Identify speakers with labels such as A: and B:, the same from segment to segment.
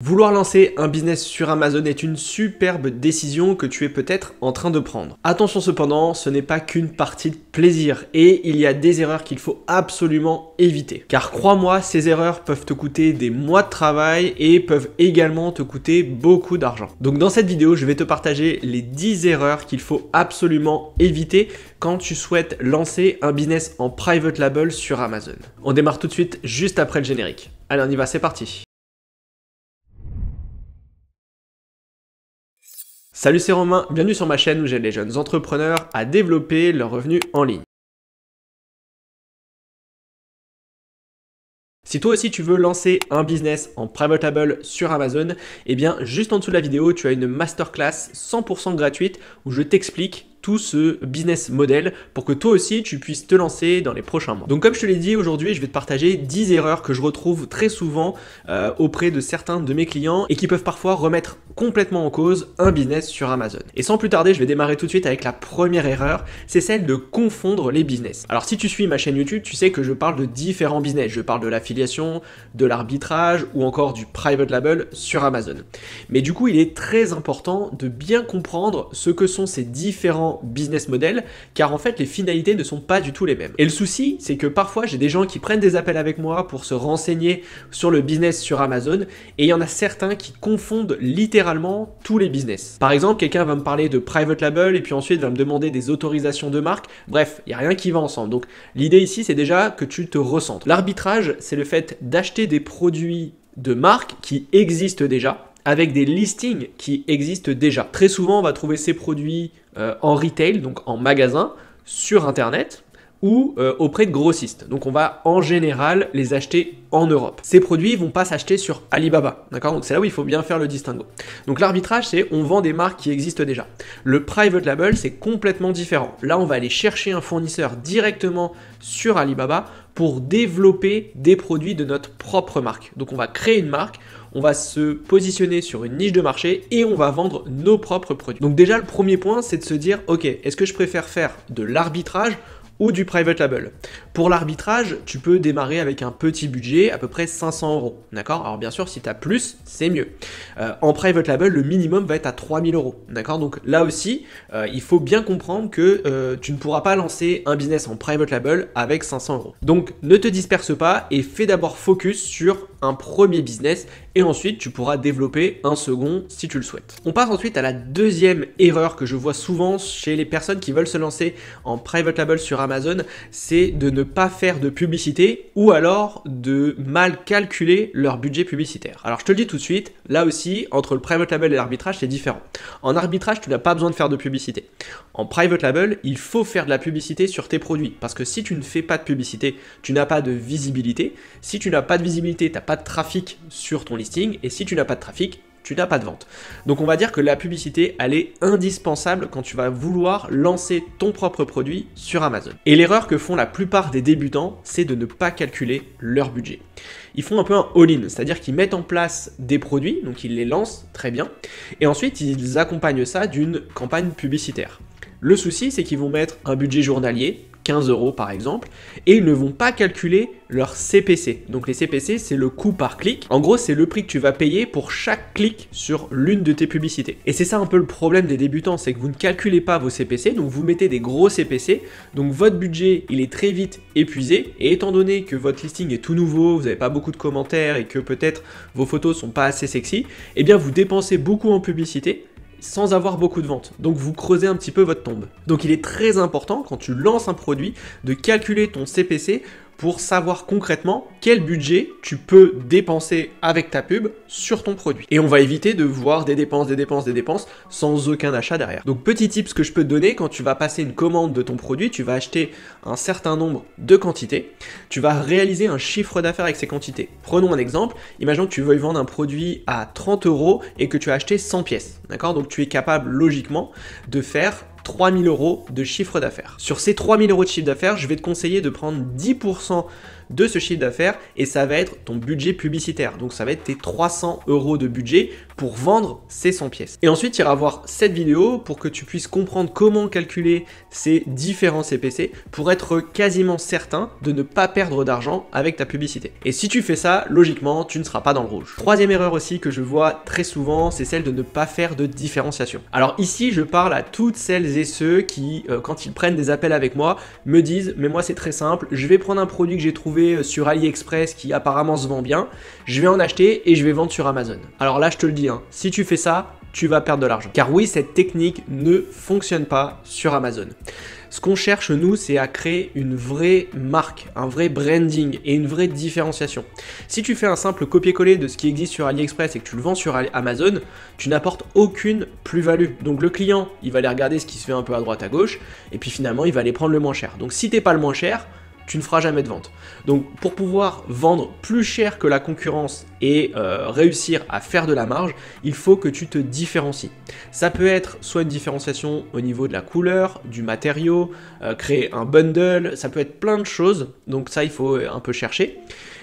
A: Vouloir lancer un business sur Amazon est une superbe décision que tu es peut-être en train de prendre. Attention cependant, ce n'est pas qu'une partie de plaisir et il y a des erreurs qu'il faut absolument éviter. Car crois-moi, ces erreurs peuvent te coûter des mois de travail et peuvent également te coûter beaucoup d'argent. Donc dans cette vidéo, je vais te partager les 10 erreurs qu'il faut absolument éviter quand tu souhaites lancer un business en private label sur Amazon. On démarre tout de suite juste après le générique. Allez, on y va, c'est parti. Salut, c'est Romain, bienvenue sur ma chaîne où j'aide les jeunes entrepreneurs à développer leurs revenus en ligne. Si toi aussi tu veux lancer un business en private label sur Amazon, eh bien juste en dessous de la vidéo, tu as une masterclass 100% gratuite où je t'explique tout ce business model pour que toi aussi tu puisses te lancer dans les prochains mois. Donc comme je te l'ai dit, aujourd'hui je vais te partager 10 erreurs que je retrouve très souvent auprès de certains de mes clients et qui peuvent parfois remettre complètement en cause un business sur Amazon. Et sans plus tarder, je vais démarrer tout de suite avec la première erreur, c'est celle de confondre les business. Alors si tu suis ma chaîne YouTube, tu sais que je parle de différents business. Je parle de l'affiliation, de l'arbitrage ou encore du private label sur Amazon. Mais du coup, il est très important de bien comprendre ce que sont ces différents business models, car en fait les finalités ne sont pas du tout les mêmes. Et le souci, c'est que parfois j'ai des gens qui prennent des appels avec moi pour se renseigner sur le business sur Amazon, et il y en a certains qui confondent littéralement tous les business. Par exemple, quelqu'un va me parler de private label et puis ensuite va me demander des autorisations de marque. Bref, il n'y a rien qui va ensemble. Donc l'idée ici, c'est déjà que tu te recentres. L'arbitrage, c'est le fait d'acheter des produits de marque qui existent déjà, avec des listings qui existent déjà. Très souvent, on va trouver ces produits en retail, donc en magasin, sur Internet, ou auprès de grossistes. Donc on va en général les acheter en Europe. Ces produits ne vont pas s'acheter sur Alibaba, d'accord? Donc c'est là où il faut bien faire le distinguo. Donc l'arbitrage, c'est on vend des marques qui existent déjà. Le private label, c'est complètement différent. Là, on va aller chercher un fournisseur directement sur Alibaba pour développer des produits de notre propre marque. Donc on va créer une marque, on va se positionner sur une niche de marché et on va vendre nos propres produits. Donc déjà, le premier point, c'est de se dire, ok, est-ce que je préfère faire de l'arbitrage ou du private label? Pour l'arbitrage, tu peux démarrer avec un petit budget, à peu près 500 €, d'accord? Alors bien sûr, si tu as plus, c'est mieux. En private label, le minimum va être à 3000 €, d'accord? Donc là aussi, il faut bien comprendre que tu ne pourras pas lancer un business en private label avec 500 €. Donc ne te disperse pas et fais d'abord focus sur un premier business et ensuite tu pourras développer un second si tu le souhaites. On passe ensuite à la deuxième erreur que je vois souvent chez les personnes qui veulent se lancer en private label sur Amazon, c'est de ne pas faire de publicité ou alors de mal calculer leur budget publicitaire. Alors je te le dis tout de suite, là aussi, entre le private label et l'arbitrage, c'est différent. En arbitrage, tu n'as pas besoin de faire de publicité. En private label, il faut faire de la publicité sur tes produits parce que si tu ne fais pas de publicité, tu n'as pas de visibilité. Si tu n'as pas de visibilité, tu n'as pas de trafic sur ton listing et si tu n'as pas de trafic, tu n'as pas de vente. Donc on va dire que la publicité, elle est indispensable quand tu vas vouloir lancer ton propre produit sur Amazon. Et l'erreur que font la plupart des débutants, c'est de ne pas calculer leur budget. Ils font un peu un all-in, c'est-à-dire qu'ils mettent en place des produits, donc ils les lancent très bien, et ensuite ils accompagnent ça d'une campagne publicitaire. Le souci, c'est qu'ils vont mettre un budget journalier, 15 € par exemple, et ils ne vont pas calculer leur CPC. Donc les CPC, c'est le coût par clic. En gros, c'est le prix que tu vas payer pour chaque clic sur l'une de tes publicités. Et c'est ça un peu le problème des débutants, c'est que vous ne calculez pas vos CPC, donc vous mettez des gros CPC, donc votre budget, il est très vite épuisé, et étant donné que votre listing est tout nouveau, vous n'avez pas beaucoup de commentaires, et que peut-être vos photos sont pas assez sexy, eh bien vous dépensez beaucoup en publicité, sans avoir beaucoup de ventes. Donc vous creusez un petit peu votre tombe. Donc il est très important quand tu lances un produit de calculer ton CPC pour savoir concrètement quel budget tu peux dépenser avec ta pub sur ton produit. Et on va éviter de voir des dépenses sans aucun achat derrière. Donc petit tips que je peux te donner, quand tu vas passer une commande de ton produit, tu vas acheter un certain nombre de quantités, tu vas réaliser un chiffre d'affaires avec ces quantités. Prenons un exemple, imaginons que tu veuilles vendre un produit à 30 € et que tu as acheté 100 pièces, d'accord? Donc tu es capable logiquement de faire 3000 € de chiffre d'affaires. Sur ces 3000 € de chiffre d'affaires, je vais te conseiller de prendre 10% de ce chiffre d'affaires et ça va être ton budget publicitaire. Donc ça va être tes 300 € de budget pour vendre ces 100 pièces. Et ensuite, tu iras voir cette vidéo pour que tu puisses comprendre comment calculer ces différents CPC pour être quasiment certain de ne pas perdre d'argent avec ta publicité. Et si tu fais ça, logiquement, tu ne seras pas dans le rouge. Troisième erreur aussi que je vois très souvent, c'est celle de ne pas faire de différenciation. Alors ici, je parle à toutes celles et ceux qui, quand ils prennent des appels avec moi, me disent « mais moi c'est très simple, je vais prendre un produit que j'ai trouvé sur AliExpress qui apparemment se vend bien, je vais en acheter et je vais vendre sur Amazon. » Alors là, je te le dis, si tu fais ça, tu vas perdre de l'argent. Car oui, cette technique ne fonctionne pas sur Amazon. Ce qu'on cherche, nous, c'est à créer une vraie marque, un vrai branding et une vraie différenciation. Si tu fais un simple copier-coller de ce qui existe sur AliExpress et que tu le vends sur Amazon, tu n'apportes aucune plus-value. Donc le client, il va aller regarder ce qui se fait un peu à droite à gauche, et puis finalement, il va aller prendre le moins cher. Donc si t'es pas le moins cher, tu ne feras jamais de vente. Donc pour pouvoir vendre plus cher que la concurrence et réussir à faire de la marge, il faut que tu te différencies. Ça peut être soit une différenciation au niveau de la couleur, du matériau, créer un bundle, ça peut être plein de choses, donc ça il faut un peu chercher.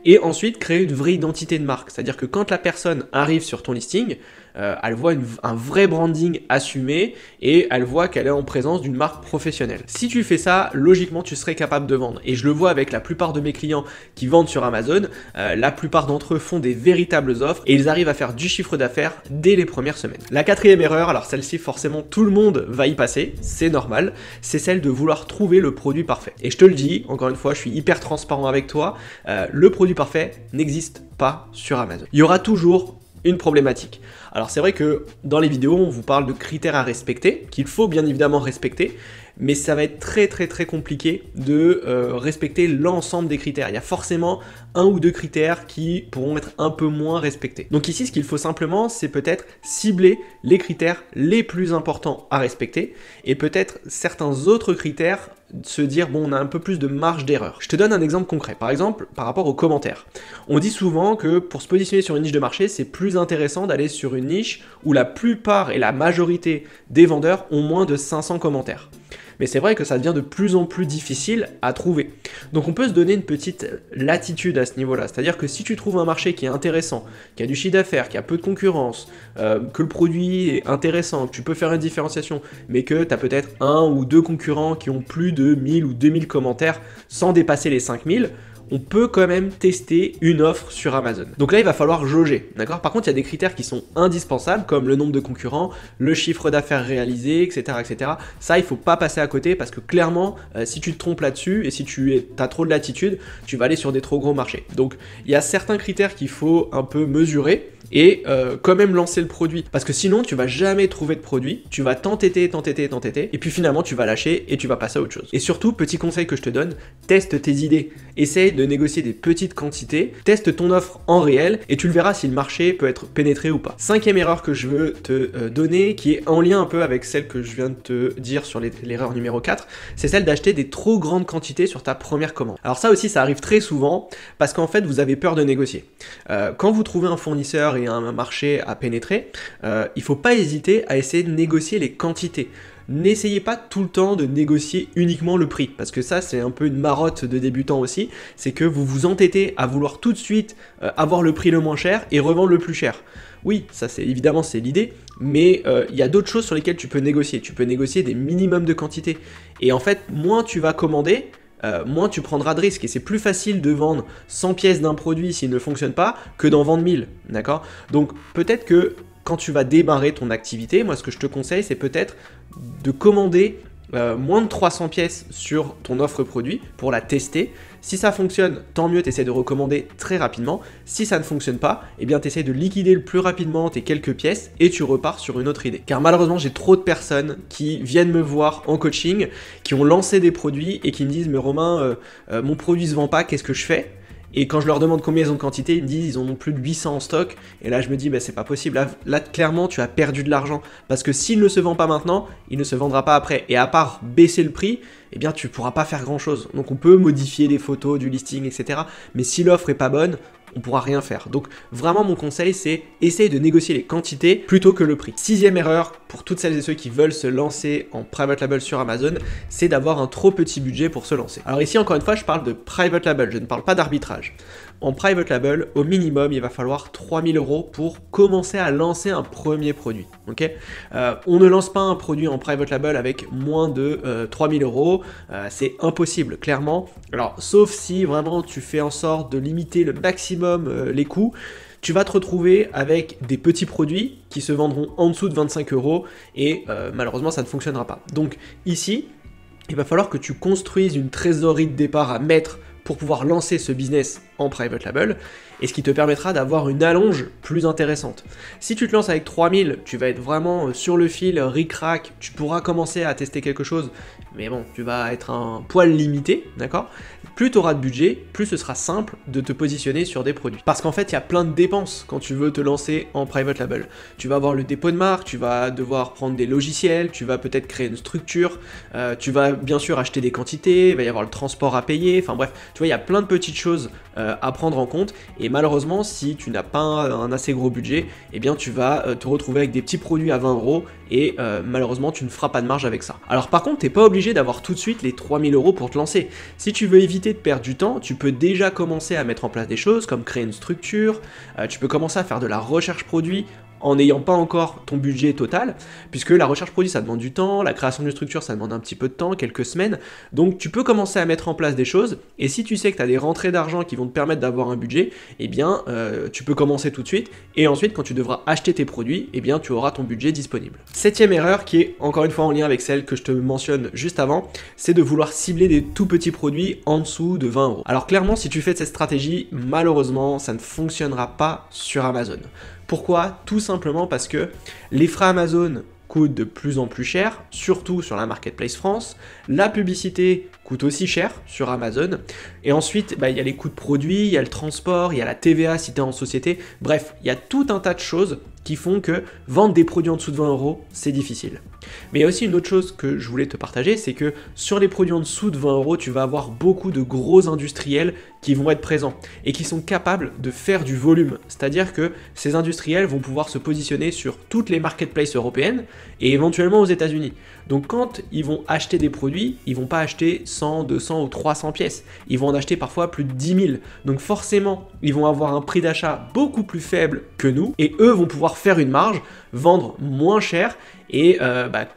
A: Et ensuite créer une vraie identité de marque, c'est-à-dire que quand la personne arrive sur ton listing, elle voit un vrai branding assumé et elle voit qu'elle est en présence d'une marque professionnelle. Si tu fais ça, logiquement tu serais capable de vendre. Et je le vois avec la plupart de mes clients qui vendent sur Amazon, la plupart d'entre eux font des véritables offres et ils arrivent à faire du chiffre d'affaires dès les premières semaines. La quatrième erreur, alors celle-ci forcément tout le monde va y passer, c'est normal, c'est celle de vouloir trouver le produit parfait. Et je te le dis, encore une fois, je suis hyper transparent avec toi, le produit parfait n'existe pas sur Amazon. Il y aura toujours une problématique. Alors c'est vrai que dans les vidéos, on vous parle de critères à respecter, qu'il faut bien évidemment respecter, mais ça va être très compliqué de respecter l'ensemble des critères. Il y a forcément un ou deux critères qui pourront être un peu moins respectés. Donc ici, ce qu'il faut simplement, c'est peut-être cibler les critères les plus importants à respecter et peut-être certains autres critères se dire bon, on a un peu plus de marge d'erreur. Je te donne un exemple concret. Par exemple, par rapport aux commentaires. On dit souvent que pour se positionner sur une niche de marché, c'est plus intéressant d'aller sur une niche où la plupart et la majorité des vendeurs ont moins de 500 commentaires. Mais c'est vrai que ça devient de plus en plus difficile à trouver. Donc on peut se donner une petite latitude à ce niveau-là. C'est-à-dire que si tu trouves un marché qui est intéressant, qui a du chiffre d'affaires, qui a peu de concurrence, que le produit est intéressant, que tu peux faire une différenciation, mais que tu as peut-être un ou deux concurrents qui ont plus de 1000 ou 2000 commentaires sans dépasser les 5000, on peut quand même tester une offre sur Amazon. Donc là, il va falloir jauger, d'accord? Par contre, il y a des critères qui sont indispensables, comme le nombre de concurrents, le chiffre d'affaires réalisé, etc., etc. Ça, il faut pas passer à côté, parce que clairement, si tu te trompes là-dessus, et si tu as trop de latitude, tu vas aller sur des trop gros marchés. Donc, il y a certains critères qu'il faut un peu mesurer, et quand même lancer le produit. Parce que sinon, tu vas jamais trouver de produit, tu vas t'entêter, et puis finalement, tu vas lâcher et tu vas passer à autre chose. Et surtout, petit conseil que je te donne, teste tes idées. Essaye de négocier des petites quantités, teste ton offre en réel et tu le verras si le marché peut être pénétré ou pas. Cinquième erreur que je veux te donner, qui est en lien un peu avec celle que je viens de te dire sur l'erreur numéro 4, c'est celle d'acheter des trop grandes quantités sur ta première commande. Alors ça aussi, ça arrive très souvent parce qu'en fait, vous avez peur de négocier. Quand vous trouvez un fournisseur et un marché à pénétrer, il faut pas hésiter à essayer de négocier les quantités. N'essayez pas tout le temps de négocier uniquement le prix, parce que ça c'est un peu une marotte de débutant aussi, c'est que vous vous entêtez à vouloir tout de suite avoir le prix le moins cher et revendre le plus cher. Oui, ça c'est évidemment c'est l'idée, mais il y a d'autres choses sur lesquelles tu peux négocier. Tu peux négocier des minimums de quantité. Et en fait, moins tu vas commander, moins tu prendras de risques. Et c'est plus facile de vendre 100 pièces d'un produit s'il ne fonctionne pas que d'en vendre 1000, d'accord? Donc peut-être que quand tu vas démarrer ton activité, moi ce que je te conseille, c'est peut-être de commander moins de 300 pièces sur ton offre produit pour la tester. Si ça fonctionne, tant mieux, tu essaies de recommander très rapidement. Si ça ne fonctionne pas, eh bien tu essaies de liquider le plus rapidement tes quelques pièces et tu repars sur une autre idée. Car malheureusement, j'ai trop de personnes qui viennent me voir en coaching, qui ont lancé des produits et qui me disent « Mais Romain, mon produit se vend pas, qu'est-ce que je fais ?» Et quand je leur demande combien ils ont de quantité, ils me disent ils en ont plus de 800 en stock. Et là je me dis bah c'est pas possible, là clairement tu as perdu de l'argent. Parce que s'il ne se vend pas maintenant, il ne se vendra pas après. Et à part baisser le prix, eh bien tu pourras pas faire grand chose. Donc on peut modifier des photos, du listing, etc. Mais si l'offre est pas bonne, on pourra rien faire. Donc vraiment mon conseil c'est essayer de négocier les quantités plutôt que le prix. Sixième erreur pour toutes celles et ceux qui veulent se lancer en private label sur Amazon, c'est d'avoir un trop petit budget pour se lancer. Alors ici encore une fois je parle de private label, je ne parle pas d'arbitrage. En private label, au minimum, il va falloir 3000 € pour commencer à lancer un premier produit. Okay, on ne lance pas un produit en private label avec moins de 3000 €, c'est impossible, clairement. Alors, sauf si vraiment tu fais en sorte de limiter le maximum les coûts, tu vas te retrouver avec des petits produits qui se vendront en dessous de 25 € et malheureusement, ça ne fonctionnera pas. Donc ici, il va falloir que tu construises une trésorerie de départ à mettre pour pouvoir lancer ce business en private label, et ce qui te permettra d'avoir une allonge plus intéressante. Si tu te lances avec 3000, tu vas être vraiment sur le fil, ric-rac, tu pourras commencer à tester quelque chose, mais bon, tu vas être un poil limité, d'accord? Plus tu auras de budget, plus ce sera simple de te positionner sur des produits. Parce qu'en fait, il y a plein de dépenses quand tu veux te lancer en private label. Tu vas avoir le dépôt de marque, tu vas devoir prendre des logiciels, tu vas peut-être créer une structure, tu vas bien sûr acheter des quantités, il va y avoir le transport à payer, enfin bref, tu vois, il y a plein de petites choses à prendre en compte, et malheureusement, si tu n'as pas un assez gros budget, eh bien tu vas te retrouver avec des petits produits à 20 €, et malheureusement, tu ne feras pas de marge avec ça. Alors par contre, t'es pas obligé d'avoir tout de suite les 3000 € pour te lancer. Si tu veux éviter de perdre du temps, tu peux déjà commencer à mettre en place des choses comme créer une structure, tu peux commencer à faire de la recherche produit en n'ayant pas encore ton budget total, puisque la recherche produit ça demande du temps, la création d'une structure ça demande un petit peu de temps, quelques semaines, donc tu peux commencer à mettre en place des choses, et si tu sais que tu as des rentrées d'argent qui vont te permettre d'avoir un budget, eh bien tu peux commencer tout de suite, et ensuite quand tu devras acheter tes produits, eh bien tu auras ton budget disponible. Septième erreur, qui est encore une fois en lien avec celle que je te mentionne juste avant, c'est de vouloir cibler des tout petits produits en dessous de 20 €. Alors clairement, si tu fais cette stratégie, malheureusement ça ne fonctionnera pas sur Amazon. Pourquoi? Tout simplement parce que les frais Amazon coûtent de plus en plus cher, surtout sur la Marketplace France. La publicité coûte aussi cher sur Amazon. Et ensuite, il y a les coûts de produits, il y a le transport, il y a la TVA si tu es en société. Bref, il y a tout un tas de choses qui font que vendre des produits en dessous de 20 €, c'est difficile. Mais il y a aussi une autre chose que je voulais te partager, c'est que sur les produits en dessous de 20 €, tu vas avoir beaucoup de gros industriels qui vont être présents et qui sont capables de faire du volume. C'est-à-dire que ces industriels vont pouvoir se positionner sur toutes les marketplaces européennes et éventuellement aux États-Unis. Donc quand ils vont acheter des produits, ils vont pas acheter 100, 200 ou 300 pièces. Ils vont en acheter parfois plus de 10 000. Donc forcément, ils vont avoir un prix d'achat beaucoup plus faible que nous et eux vont pouvoir faire une marge, vendre moins cher et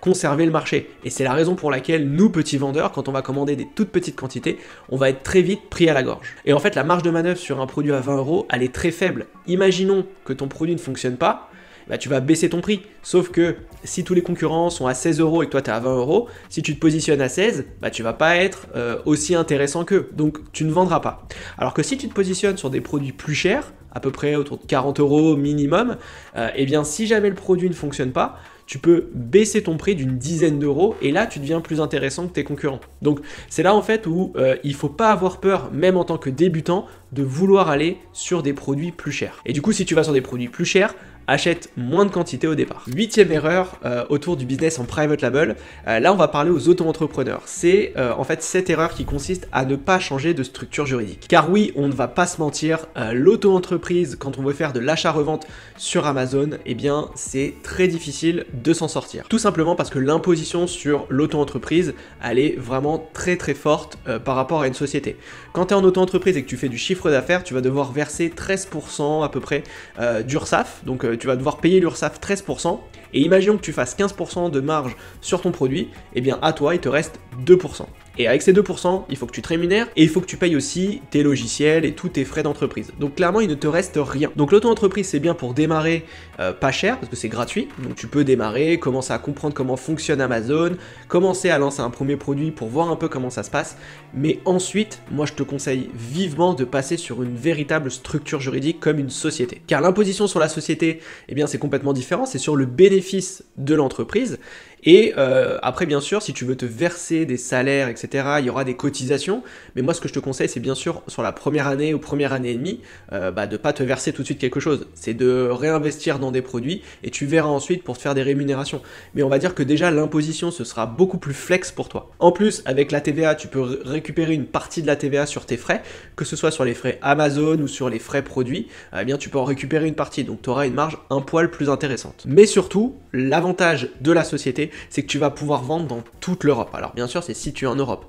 A: conserver le marché. Et c'est la raison pour laquelle nous, petits vendeurs, quand on va commander des toutes petites quantités, on va être très vite pris à la gorge. Et en fait, la marge de manœuvre sur un produit à 20 €, elle est très faible. Imaginons que ton produit ne fonctionne pas, tu vas baisser ton prix. Sauf que si tous les concurrents sont à 16 € et que toi tu es à 20 €, si tu te positionnes à 16, tu vas pas être aussi intéressant qu'eux. Donc tu ne vendras pas. Alors que si tu te positionnes sur des produits plus chers, à peu près autour de 40 € minimum, eh bien si jamais le produit ne fonctionne pas, tu peux baisser ton prix d'une dizaine d'euros et là tu deviens plus intéressant que tes concurrents. Donc c'est là en fait où il faut pas avoir peur, même en tant que débutant, de vouloir aller sur des produits plus chers. Et du coup si tu vas sur des produits plus chers, achète moins de quantité au départ. Huitième erreur autour du business en private label, là on va parler aux auto-entrepreneurs. C'est en fait cette erreur qui consiste à ne pas changer de structure juridique. Car oui, on ne va pas se mentir, l'auto-entreprise, quand on veut faire de l'achat-revente sur Amazon, eh bien c'est très difficile de s'en sortir. Tout simplement parce que l'imposition sur l'auto-entreprise, elle est vraiment très très forte par rapport à une société. Quand tu es en auto-entreprise et que tu fais du chiffre d'affaires, tu vas devoir verser 13% à peu près d'URSSAF, donc tu vas devoir payer l'URSSAF 13%, et imaginons que tu fasses 15% de marge sur ton produit, et bien à toi il te reste 2%. Et avec ces 2%, il faut que tu te rémunères et il faut que tu payes aussi tes logiciels et tous tes frais d'entreprise. Donc clairement, il ne te reste rien. Donc l'auto-entreprise, c'est bien pour démarrer pas cher, parce que c'est gratuit. Donc tu peux démarrer, commencer à comprendre comment fonctionne Amazon, commencer à lancer un premier produit pour voir un peu comment ça se passe. Mais ensuite, moi je te conseille vivement de passer sur une véritable structure juridique comme une société. Car l'imposition sur la société, eh bien c'est complètement différent, c'est sur le bénéfice de l'entreprise. Et après, bien sûr, si tu veux te verser des salaires, etc., il y aura des cotisations. Mais moi, ce que je te conseille, c'est bien sûr, sur la première année ou première année et demie, de pas te verser tout de suite quelque chose. C'est de réinvestir dans des produits et tu verras ensuite pour te faire des rémunérations. Mais on va dire que déjà, l'imposition, ce sera beaucoup plus flex pour toi. En plus, avec la TVA, tu peux récupérer une partie de la TVA sur tes frais, que ce soit sur les frais Amazon ou sur les frais produits, eh bien, tu peux en récupérer une partie. Donc, tu auras une marge un poil plus intéressante. Mais surtout, l'avantage de la société, c'est que tu vas pouvoir vendre dans toute l'Europe. Alors bien sûr, c'est si tu es en Europe,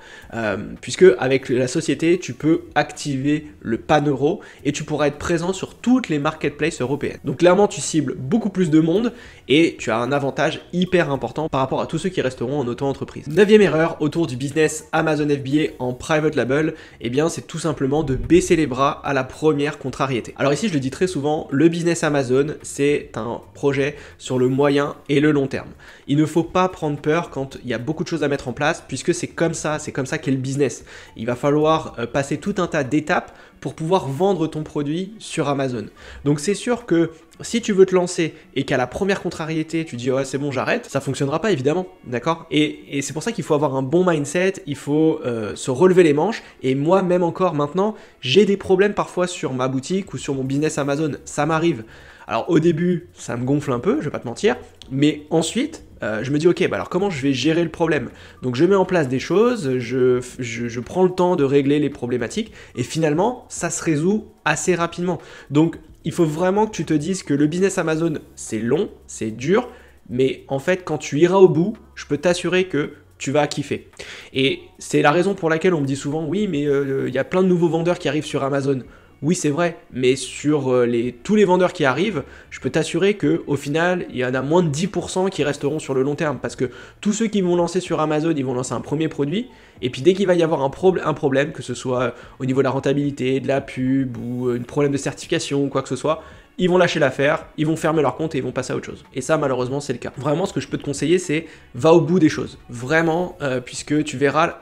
A: puisque avec la société, tu peux activer le pan-euro et tu pourras être présent sur toutes les marketplaces européennes. Donc clairement, tu cibles beaucoup plus de monde et tu as un avantage hyper important par rapport à tous ceux qui resteront en auto-entreprise. 9e erreur autour du business Amazon FBA en private label, eh bien c'est tout simplement de baisser les bras à la première contrariété. Alors ici, je le dis très souvent, le business Amazon, c'est un projet sur le moyen et le long terme. Il ne faut pas prendre peur quand il y a beaucoup de choses à mettre en place, puisque c'est comme ça qu'est le business. Il va falloir passer tout un tas d'étapes pour pouvoir vendre ton produit sur Amazon. Donc c'est sûr que si tu veux te lancer et qu'à la première contrariété, tu dis ouais c'est bon j'arrête, ça fonctionnera pas évidemment, d'accord? Et c'est pour ça qu'il faut avoir un bon mindset, il faut se relever les manches, et moi même encore maintenant, j'ai des problèmes parfois sur ma boutique ou sur mon business Amazon, ça m'arrive. Alors au début, ça me gonfle un peu, je vais pas te mentir, mais ensuite, je me dis ok, bah alors comment je vais gérer le problème? Donc je mets en place des choses, je prends le temps de régler les problématiques, et finalement, ça se résout assez rapidement. Donc il faut vraiment que tu te dises que le business Amazon, c'est long, c'est dur, mais en fait, quand tu iras au bout, je peux t'assurer que tu vas kiffer. Et c'est la raison pour laquelle on me dit souvent, oui, mais il y a plein de nouveaux vendeurs qui arrivent sur Amazon. Oui, c'est vrai, mais sur tous les vendeurs qui arrivent, je peux t'assurer qu'au final, il y en a moins de 10% qui resteront sur le long terme, parce que tous ceux qui vont lancer sur Amazon, ils vont lancer un premier produit, et puis dès qu'il va y avoir un problème, que ce soit au niveau de la rentabilité, de la pub, ou un problème de certification, ou quoi que ce soit, ils vont lâcher l'affaire, ils vont fermer leur compte et ils vont passer à autre chose. Et ça, malheureusement, c'est le cas. Vraiment, ce que je peux te conseiller, c'est va au bout des choses. Vraiment, puisque tu verras,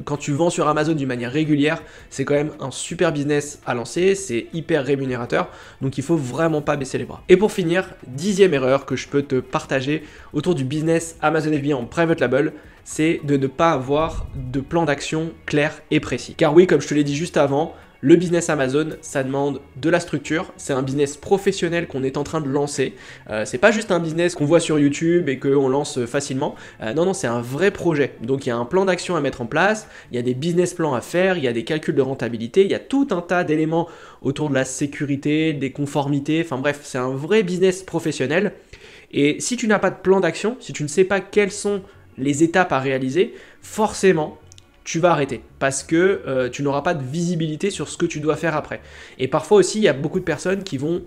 A: quand tu vends sur Amazon d'une manière régulière, c'est quand même un super business à lancer, c'est hyper rémunérateur, donc il faut vraiment pas baisser les bras. Et pour finir, 10e erreur que je peux te partager autour du business Amazon FBA en private label, c'est de ne pas avoir de plan d'action clair et précis. Car oui, comme je te l'ai dit juste avant, le business Amazon, ça demande de la structure, c'est un business professionnel qu'on est en train de lancer, c'est pas juste un business qu'on voit sur YouTube et qu'on lance facilement, non, c'est un vrai projet. Donc il y a un plan d'action à mettre en place, il y a des business plans à faire, il y a des calculs de rentabilité, il y a tout un tas d'éléments autour de la sécurité, des conformités, enfin bref, c'est un vrai business professionnel. Et si tu n'as pas de plan d'action, si tu ne sais pas quelles sont les étapes à réaliser, forcément, tu vas arrêter parce que tu n'auras pas de visibilité sur ce que tu dois faire après. Et parfois aussi, il y a beaucoup de personnes qui vont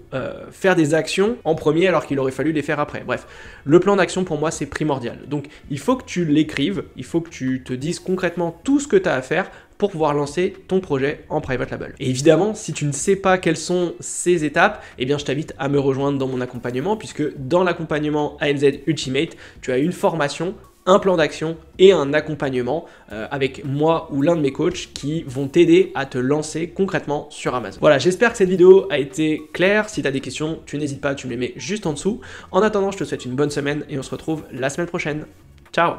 A: faire des actions en premier alors qu'il aurait fallu les faire après. Bref, le plan d'action pour moi, c'est primordial. Donc, il faut que tu l'écrives, il faut que tu te dises concrètement tout ce que tu as à faire pour pouvoir lancer ton projet en private label. Et évidemment, si tu ne sais pas quelles sont ces étapes, eh bien je t'invite à me rejoindre dans mon accompagnement, puisque dans l'accompagnement ANZ Ultimate, tu as une formation, un plan d'action et un accompagnement avec moi ou l'un de mes coachs qui vont t'aider à te lancer concrètement sur Amazon. Voilà, j'espère que cette vidéo a été claire. Si tu as des questions, tu n'hésites pas, tu me les mets juste en dessous. En attendant, je te souhaite une bonne semaine et on se retrouve la semaine prochaine. Ciao!